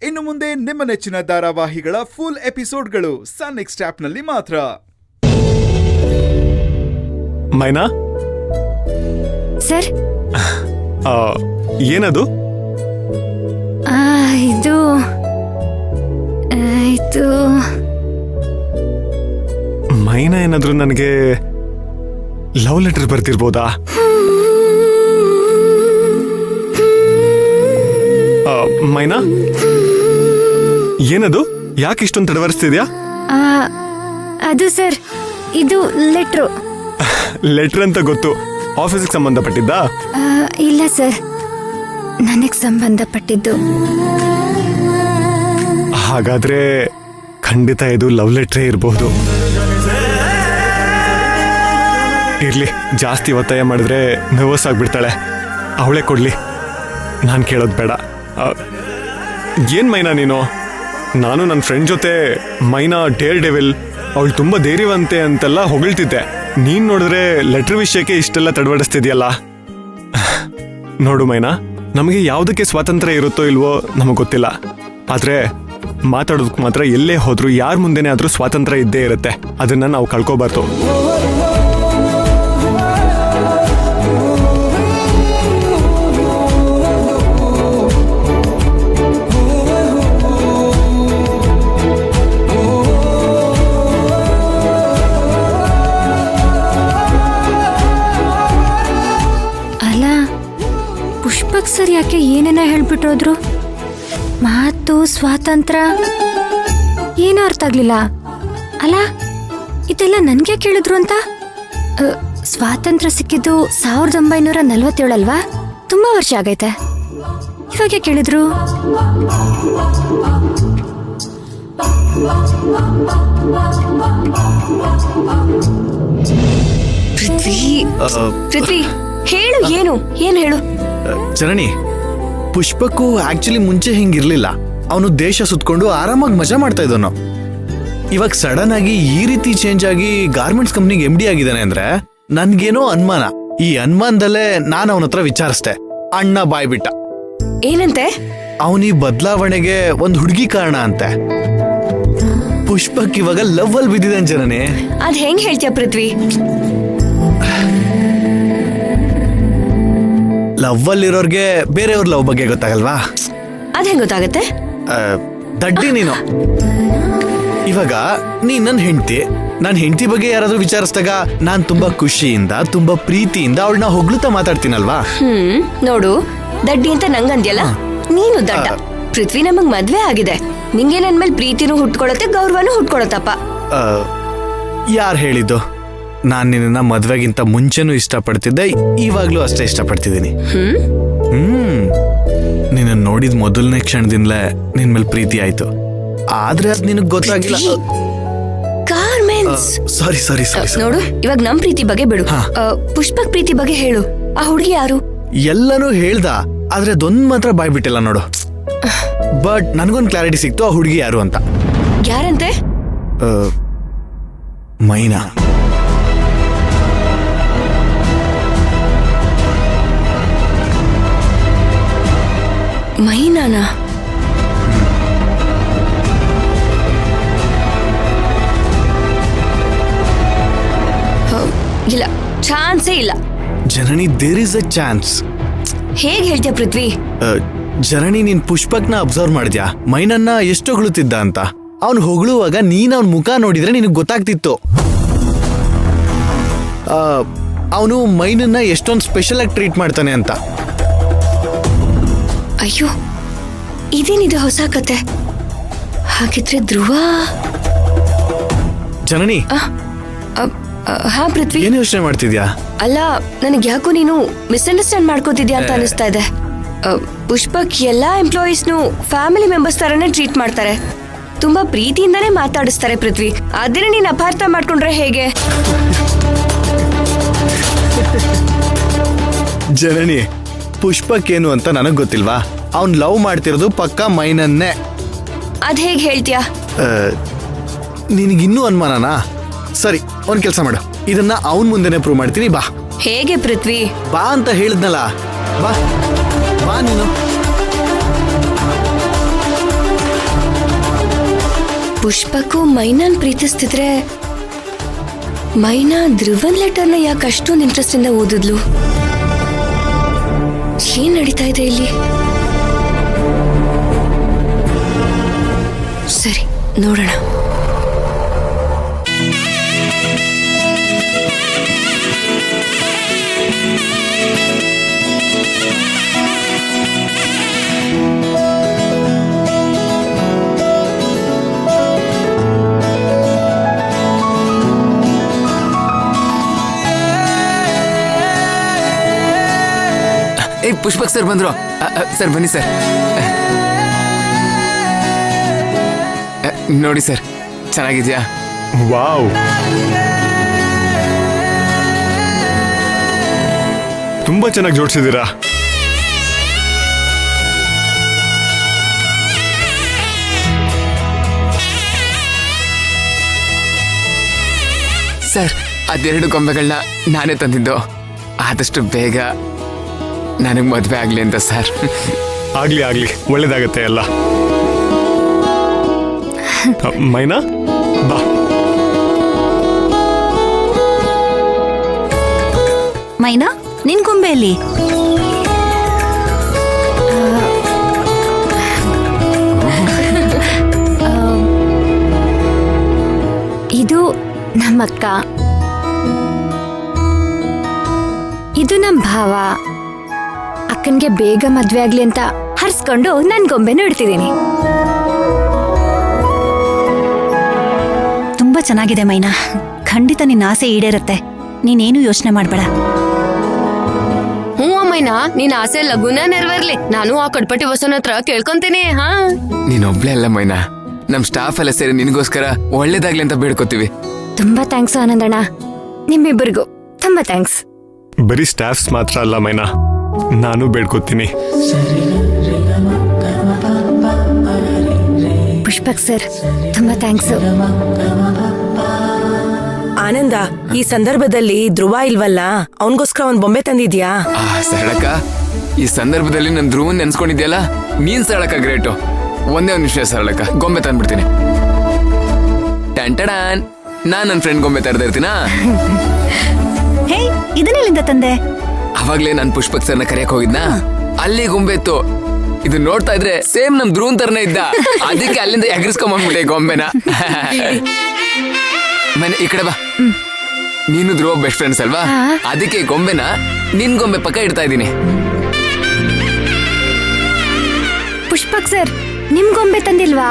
ಇನ್ನು ಮುಂದೆ ನಿಮ್ಮ ನೆಚ್ಚಿನ ಧಾರಾವಾಹಿಗಳ ಫುಲ್ ಎಪಿಸೋಡ್ಗಳು ಸನ್ ನೆಕ್ಸ್ಟ್ ಆಪ್ನಲ್ಲಿ ಮಾತ್ರ. ಮೈನಾ ಸರ್, ಏನದು? ಇದು ಮೈನಾ ಏನಾದ್ರೂ ನನಗೆ ಲವ್ ಲೆಟರ್ ಬರ್ತಿರ್ಬೋದಾ? ಮೈನಾ, ಏನದು? ಯಾಕೆ ಇಷ್ಟೊಂದು ತಡವರಿಸ್ತಿದ್ಯಾ? ಅದು ಸರ್, ಇದು ಲೆಟ್ರು. ಲೆಟರ್ ಅಂತ ಗೊತ್ತು. ಆಫೀಸಿಗೆ ಸಂಬಂಧಪಟ್ಟಿದ್ದ? ಇಲ್ಲ ಸರ್, ನನಗೆ ಸಂಬಂಧಪಟ್ಟಿದ್ದು. ಹಾಗಾದ್ರೆ ಖಂಡಿತ ಇದು ಲವ್ ಲೆಟ್ರೇ ಇರಬಹುದು. ಇರ್ಲಿ, ಜಾಸ್ತಿ ಒತ್ತಾಯ ಮಾಡಿದ್ರೆ ನರ್ವಸ್ ಆಗ್ಬಿಡ್ತಾಳೆ. ಅವಳೇ ಕೊಡ್ಲಿ, ನಾನು ಕೇಳೋದು ಬೇಡ. ಏನ್ ಮೈನಾ ನೀನು? ನಾನು ನನ್ನ ಫ್ರೆಂಡ್ ಜೊತೆ ಮೈನಾ ಡೇರ್ ಡೆವಿಲ್, ಅವಳು ತುಂಬಾ ಧೈರ್ಯವಂತೆ ಅಂತೆಲ್ಲ ಹೊಗಳ್ತಿದ್ದೆ. ನೀನ್ ನೋಡಿದ್ರೆ ಲೆಟರ್ ವಿಷಯಕ್ಕೆ ಇಷ್ಟೆಲ್ಲ ತಡವಡಿಸ್ತಿದ್ಯಲ್ಲ. ನೋಡು ಮೈನಾ, ನಮಗೆ ಯಾವುದಕ್ಕೆ ಸ್ವಾತಂತ್ರ್ಯ ಇರುತ್ತೋ ಇಲ್ವೋ ನಮಗೆ ಗೊತ್ತಿಲ್ಲ, ಆದ್ರೆ ಮಾತಾಡೋದಕ್ಕೆ ಮಾತ್ರ ಎಲ್ಲೇ ಹೋದ್ರು ಯಾರ ಮುಂದೆನೇ ಆದ್ರೂ ಸ್ವಾತಂತ್ರ್ಯ ಇದ್ದೇ ಇರುತ್ತೆ. ಅದನ್ನ ನಾವು ಕಳ್ಕೋಬಾರ್ದು. ಪುಷ್ಪಕ್ ಸರ್ ಯಾಕೆ ಏನೇನ ಹೇಳ್ಬಿಟ್ಟೋದ್ರು? ಮಾತು, ಸ್ವಾತಂತ್ರ್ಯ ಏನೂ ಅರ್ಥ ಆಗ್ಲಿಲ್ಲ. ಅಲ್ಲ, ಇದೆಲ್ಲ ನನ್ಗೆ ಕೇಳಿದ್ರು ಅಂತ? ಸ್ವಾತಂತ್ರ್ಯ ಸಿಕ್ಕಿದ್ದು 1947 ಅಲ್ವಾ? ತುಂಬಾ ವರ್ಷ ಆಗೈತೆ. ಇವಾಗ ಕೇಳಿದ್ರು. ಪೃಥ್ವಿ, ಹೇಳು. ಏನು ಹೇಳು? ಜನನಿ, ಪುಷ್ಪಕ್ಕೂ ಆಕ್ಚುಲಿ ಮುಂಚೆ ಹಿಂಗಿರ್ಲಿಲ್ಲ. ಅವನು ದೇಶ ಸುತ್ಕೊಂಡು ಆರಾಮಾಗಿ ಮಜಾ ಮಾಡ್ತಾ ಇದ್ದನು. ಇವಾಗ ಸಡನ್ ಆಗಿ ಈ ರೀತಿ ಚೇಂಜ್ ಆಗಿ ಗಾರ್ಮೆಂಟ್ಸ್ ಕಂಪ್ನಿಗೆ MD ಆಗಿದ್ದಾನೆ ಅಂದ್ರೆ ನನ್ಗೇನೋ ಅನುಮಾನ. ಈ ಅನುಮಾನದಲ್ಲೇ ನಾನು ಅವನ ಹತ್ರ ವಿಚಾರಿಸ್ದೆ. ಅಣ್ಣ ಬಾಯ್ಬಿಟ್ಟ. ಏನಂತೆ? ಅವನಿ ಬದಲಾವಣೆಗೆ ಒಂದ್ ಹುಡುಗಿ ಕಾರಣ ಅಂತೆ. ಪುಷ್ಪಕ್ ಇವಾಗ ಲವ್ ಅಲ್ಲಿ ಬಿದ್ದಿದ್ದಾನೆ ಜನನಿ. ಅದ್ ಹೆಂಗ್ ಹೇಳ್ತೀಯ ಪೃಥ್ವಿ? ಲವ್ ಅಲ್ಲಿರೋರ್ಗೆ ಬೇರೆಯವ್ರ ಲವ್ ಬಗ್ಗೆ ಗೊತ್ತಾಗಲ್ವಾ? ಅದ್ ಹೆಂಗ್ ಗೊತ್ತಾಗತ್ತೆ? ದಡ್ಡಿ ನೀನು. ಇವಾಗ ನೀನ್ ನನ್ ಹೆಂಡತಿ, ನಾನ್ ಹೆಂಡತಿ ಬಗ್ಗೆ ಯಾರಾದ್ರೂ ವಿಚಾರಿಸಿದಾಗ ನಾನ್ ತುಂಬಾ ಖುಷಿಯಿಂದ, ತುಂಬಾ ಪ್ರೀತಿಯಿಂದ ಅವಳನ್ನ ಹೊಗಳುತ್ತಾ ಮಾತಾಡ್ತೀನಲ್ವಾ? ನೋಡು, ದಡ್ಡಿ ಅಂತ ನಂಗಂದ್ಯಲ್ಲ, ನೀನು ದಡ್ಡ. ಪೃಥ್ವಿ, ನಮಗ್ ಮದ್ವೆ ಆಗಿದೆ. ನಿಂಗೆ ನನ್ ಮೇಲೆ ಪ್ರೀತಿನೂ ಹುಟ್ಕೊಳತ್ತೆ, ಗೌರವನೂ ಹುಟ್ಕೊಳತ್ತಪ್ಪ. ಯಾರು ಹೇಳಿದ್ದು? ನಾನ್ ನಿನ್ನ ಮದ್ವೆಗಿಂತ ಮುಂಚೆನೂ ಇಷ್ಟಪಡ್ತಿದ್ದೆ, ಇವಾಗ್ಲೂ ಅಷ್ಟೇ ಇಷ್ಟಪಡ್ತಿದ್ದೀನಿ. ನಿನ್ನ ನೋಡಿದ ಮೊದಲನೇ ಕ್ಷಣದಿಂದಲೇ ನಿನ್ ಮೇಲೆ ಪ್ರೀತಿ ಆಯ್ತು. ಆದ್ರೆ ಅದ್ ನಿನಗ್ ಗೊತ್ತಾಗಿಲ್ಲ. ಸಾರಿ. ನೋಡು, ಇವಾಗ ನಮ್ ಪ್ರೀತಿ ಬಗ್ಗೆ ಬಿಡು. ಪುಷ್ಪಕ್ ಪ್ರೀತಿ ಬಗ್ಗೆ ಹೇಳು. ಆ ಹುಡುಗಿ ಯಾರು? ಎಲ್ಲನೂ ಹೇಳ್ದ, ಆದ್ರೆ ಅದೊಂದ್ ಮಾತ್ರ ಬಾಯ್ಬಿಟ್ಟಿಲ್ಲ ನೋಡು. ಬಟ್ ನನ್ಗೊಂದ್ ಕ್ಲಾರಿಟಿ ಸಿಕ್ತು, ಆ ಹುಡುಗಿ ಯಾರು ಅಂತ. ಯಾರಂತೆ? ಮೈನಾ. ಮೈನಾನಾ? ಇಲ್ಲ, ಚಾನ್ಸೇ ಇಲ್ಲ. ಜನನಿ, ದೇರ್ ಇಸ್ ಅ ಚಾನ್ಸ್. ಹೇಗ್ ಹೇಳ್ತೀಯ ಪೃಥ್ವಿ? ಜನನಿ, ನೀನ್ ಪುಷ್ಪಕ್ನ ಅಬ್ಸರ್ವ್ ಮಾಡಿದ್ಯಾ? ಮೈನನ್ನ ಎಷ್ಟು ಹೊಗಳುತ್ತಿದ್ದ ಅಂತ. ಅವ್ನು ಹೊಗಳುವಾಗ ನೀನ್ ಅವನ್ ಮುಖ ನೋಡಿದ್ರೆ ನಿನಗ್ ಗೊತ್ತಾಗ್ತಿತ್ತು. ಅವನು ಮೈನನ್ನ ಎಷ್ಟೊಂದು ಸ್ಪೆಷಲ್ ಆಗಿ ಟ್ರೀಟ್ ಮಾಡ್ತಾನೆ ಅಂತ. ಅಯ್ಯೋ, ಇದೇನಿದೆ ಹೊಸ ಕತೆ? ಹಾಗಿದ್ರೆ ಧ್ರುವ. ಜನನಿ. ಹಾ ಪೃಥ್ವಿ, ಏನ್ ಯೋಚನೆ ಮಾಡ್ತಿದ್ಯಾ? ಅಲ್ಲ, ನನಗ್ ಯಾಕೋ ನೀನು ಮಿಸ್ಅಂಡರ್ಸ್ಟ್ಯಾಂಡ್ ಮಾಡ್ಕೋತಿದ್ಯಾ ಅಂತ ಅನಿಸ್ತಾ ಇದೆ. ಪುಷ್ಪಕ್ ಎಲ್ಲಾ ಎಂಪ್ಲಾಯೀಸ್ನು ಫ್ಯಾಮಿಲಿ ಮೆಂಬರ್ಸ್ ತರನೇ ಟ್ರೀಟ್ ಮಾಡ್ತಾರೆ, ತುಂಬಾ ಪ್ರೀತಿಯಿಂದಾನೇ ಮಾತಾಡಿಸ್ತಾರೆ ಪೃಥ್ವಿ. ಅದನ್ನ ನೀನ್ ಅಪಾರ್ಥ ಮಾಡ್ಕೊಂಡ್ರೆ ಹೇಗೆ? ಜನನಿ, ಪುಷ್ಪಕ್ ಏನು ಅಂತ ನನಗ್ ಗೊತ್ತಿಲ್ವಾ? ಅವ್ನ್ ಲವ್ ಮಾಡ್ತಿರೋದು ಪಕ್ಕಾ ಮೈನನ್ನೇ. ಅದ್ ಹೇಗ್ ಹೇಳ್ತೀಯಾ? ನಿನಗಿನ್ನೂ ಅನುಮಾನನಾ? ಸರಿ, ಒಂದ್ ಕೆಲ್ಸ ಮಾಡು, ಇದನ್ನ ಅವನ್ ಮುಂದೆನೆ ಪ್ರೂವ್ ಮಾಡ್ತೀನಿ. ಬಾ. ಹೇಗೆ ಪೃಥ್ವಿ? ಬಾ ಅಂತ ಹೇಳಿದ್ನಲ್ಲ, ಬಾ ಬಾ ನೀನು. ಪುಷ್ಪಕ್ಕೂ ಮೈನಾನ್ ಪ್ರೀತಿಸ್ತಿದ್ರೆ ಮೈನಾ ಧ್ರುವನ್ ಲೆಟರ್ನ ಯಾಕೆ ಅಷ್ಟೊಂದು ಇಂಟ್ರೆಸ್ಟ್ ಇಂದ ಓದಿದ್ಲು? ಏನ್ ನಡೀತಾ ಇದೆ ಇಲ್ಲಿ? ಸರಿ, ನೋಡೋಣ. ಪುಷ್ಪಕ್ ಸರ್ ಬಂದ್ರು. ಸರ್ ಬನ್ನಿ ಸರ್. ನೋಡಿ ಸರ್, ಚೆನ್ನಾಗಿದ್ಯಾ? ವಾವ್, ತುಂಬಾ ಚೆನ್ನಾಗಿ ಜೋಡಿಸಿದ್ದೀರಾ. ಸರ್, ಅದೆರಡು ಗೊಂಬೆಗಳನ್ನ ನಾನೇ ತಂದಿದ್ದು. ಆದಷ್ಟು ಬೇಗ ನನಗೆ ಮದುವೆ ಆಗ್ಲಿ ಅಂತ ಸರ್. ಆಗ್ಲಿ ಆಗ್ಲಿ, ಒಳ್ಳೇದಾಗತ್ತೆ ಎಲ್ಲ. ಮೈನಾ ಬಾ. ಮೈನಾ, ನಿನ್ ಗೊಂಬೆಯಲ್ಲಿ ಇದು ನಮ್ಮಕ್ಕ, ಇದು ನಮ್ ಭಾವ. ಅಕ್ಕನ್ಗೆ ಬೇಗ ಮದ್ವೆ ಆಗ್ಲಿ ಅಂತ ಹರ್ಸ್ಕೊಂಡು ನನ್ ಗೊಂಬೆನೂ ಇಡ್ತಿದ್ದೀನಿ. ತುಂಬಾ ಚೆನ್ನಾಗಿದೆ ಮೈನಾ. ಖಂಡಿತ ನಿನ್ನ ಆಸೆ ಈಡೇರತ್ತೆ, ನೀನೇನು ಯೋಚನೆ ಮಾಡ್ಬೇಡ. ಹ್ಞೂ ಅಮ್ಮಯ್ಯನ, ನಿನ್ ಆಸೆ ಲಗುನ ನೆರವೇರ್ಲಿ. ನಾನು ಆ ಕಡ್ಪಟ್ಟಿ ಬಸವನ ಹತ್ರ ಕೇಳ್ಕೊಂತೀನಿ. ಹಾ, ನೀನೊಬ್ಳೆ ಅಲ್ಲ ಮೈನಾ, ನಮ್ ಸ್ಟಾಫ್ ಎಲ್ಲ ಸೇರಿ ನಿನಗೋಸ್ಕರ ಒಳ್ಳೇದಾಗ್ಲಿ ಅಂತ ಬೇಡ್ಕೋತೀವಿ. ತುಂಬಾ ಥ್ಯಾಂಕ್ಸ್ ಆನಂದಣ್ಣ, ನಿಮ್ಮಿಬ್ಬರಿಗೂ ತುಂಬಾ ಥ್ಯಾಂಕ್ಸ್. ಬರೀ ಸ್ಟಾಫ್ಸ್ ಮಾತ್ರ ಅಲ್ಲ ಮೈನಾ, ನಾನು ಬೇಡ್ಕೋತೀನಿ. ಪುಷ್ಪಕ್ ಸರ್, ತುಂಬಾ ಥ್ಯಾಂಕ್ಸ್. ಆನಂದ, ಈ ಸಂದರ್ಭದಲ್ಲಿ ಧ್ರುವ ಇಲ್ವಲ್ಲ, ಅವನಿಗೋಸ್ಕರ ಒಂದ್ ಬೊಂಬೆ ತಂದಿದ್ಯಾ? ಸರಳಕ್ಕ, ಈ ಸಂದರ್ಭದಲ್ಲಿ ನನ್ ಧ್ರುವನ್ ನೆನ್ಸ್ಕೊಂಡಿದ್ಯಲ್ಲ, ನೀನ್ ಸರಳಕ್ಕ ಗ್ರೇಟು. ಒಂದೇ ಒಂದ್ ನಿಮಿಷ ಸರಳಕ್ಕ, ಗೊಂಬೆ ತಂದ್ಬಿಡ್ತೀನಿ. ಟಂಟಡಾನ್, ನಾನ್ ನನ್ ಫ್ರೆಂಡ್ ಗೊಂಬೆ ತರ್ದ ಇರ್ತೀನಾ? ಹೇ, ಇದನ್ನೆಲ್ಲಿಂದ ತಂದೆ? ಅವಾಗ್ಲೇ ನಾನ್ ಪುಷ್ಪಕ್ ಸರ್ನ ಕರೆಯಕ್ ಹೋಗಿದ್ನಾ, ಅಲ್ಲಿ ಗೊಂಬೆ ಇತ್ತು. ಇದು ನೋಡ್ತಾ ಇದ್ರೆ ಸೇಮ್ ನಮ್ ಧ್ರುವನ್ ತರನೇ ಇದ್ದ. ಅದಕ್ಕೆ ಅಲ್ಲಿಂದ ಎಗರಿಸ್ಕೊಂಡ್ಬಿಟ್ಟೆ ಗೊಂಬೆನ. ಮನೆ ಈ ಕಡೆ ಬಾ. ನೀನು ಧ್ರುವ ಬೆಸ್ಟ್ ಫ್ರೆಂಡ್ಸ್ ಅಲ್ವಾ, ಅದಕ್ಕೆ ಗೊಂಬೆನ ನಿನ್ ಗೊಂಬೆ ಪಕ್ಕ ಇಡ್ತಾ ಇದ್ದೀನಿ. ಪುಷ್ಪಕ್ ಸರ್, ನಿಮ್ ಗೊಂಬೆ ತಂದಿಲ್ವಾ?